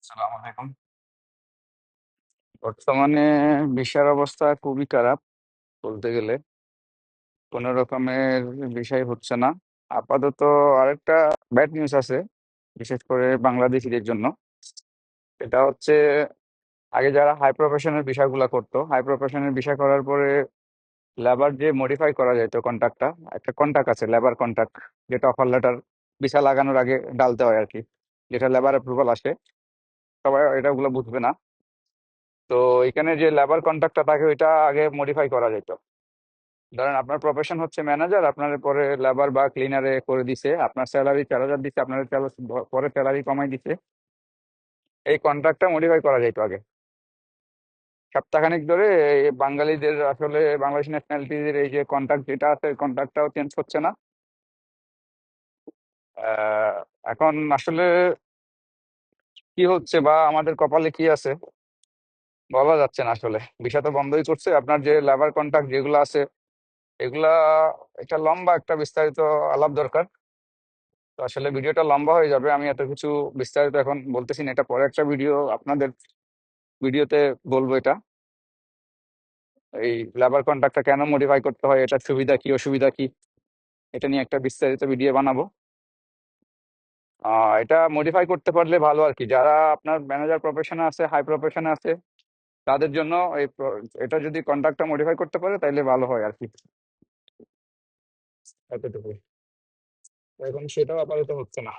আসসালামু আলাইকুম। বর্তমানে ভিসার অবস্থা খুবই খারাপ বলতে গেলে। কোনো রকমের বিষয় হচ্ছে না। আপাতত আরেকটা ব্যাড নিউজ আছে, বিশেষ করে বাংলাদেশিদের জন্য। এটা হচ্ছে, আগে যারা হাই প্রফেশনের বিষয়গুলো করতো, হাই প্রফেশনের বিষয় করার পরে লেবার যে মডিফাই করা যেত কন্ট্রাক্টটা, একটা কন্ট্রাক্ট আছে লেবার কন্ট্রাক্ট, যেটা অফার লেটার ভিসা লাগানোর আগে ডালতে হয় আর কি, যেটা লেবার অ্যাপ্রুভাল আসে। সবাই এটা ওগুলো বুঝবে না। তো এখানে যে লেবার কন্ট্রাক্টটা থাকে ওইটা আগে মডিফাই করা যেত। ধরেন আপনার প্রফেশন হচ্ছে ম্যানেজার, আপনার পরে লেবার বা ক্লিনারে করে দিছে, আপনার স্যালারি 4,000 দিচ্ছে, আপনার পরে স্যালারি কমাই দিছে। এই কন্ট্রাক্টটা মডিফাই করা যেত আগে। সপ্তাহখানেক ধরে এই বাঙালিদের, আসলে বাংলাদেশ ন্যাশনালিটিদের এই যে কন্ট্রাক্ট যেটা আছে, কন্ট্রাক্টটাও চেঞ্জ হচ্ছে না। আহ, এখন আসলে কি হচ্ছে বা আমাদের কপালে কি আছে বলা যাচ্ছে না আসলে। ভিসা তো বন্ধই করছে। আপনার যে লেবার কন্ট্রাক্ট যেগুলো আছে এগুলা, এটা লম্বা একটা বিস্তারিত আলাপ দরকার। তো আসলে ভিডিওটা লম্বা হয়ে যাবে, আমি এত কিছু বিস্তারিত এখন বলতেছি না, এটা পরে একটা ভিডিও আপনাদের ভিডিওতে বলবো এটা। এই লেবার কন্ট্রাক্টটা কেন মডিফাই করতে হয়, এটার সুবিধা কি অসুবিধা কি, এটা নিয়ে একটা বিস্তারিত ভিডিও বানাবো। এটা মডিফাই করতে পারলে ভালো আর কি, যারা আপনার ম্যানেজার প্রফেশনে আছে, হাই প্রফেশনে আছে, তাদের জন্য এটা যদি কন্ট্রাক্টটা মডিফাই করতে পারে তাহলে ভালো হয় আর কি। এতটুকু। এখন সেটাও আপাতত হচ্ছে না।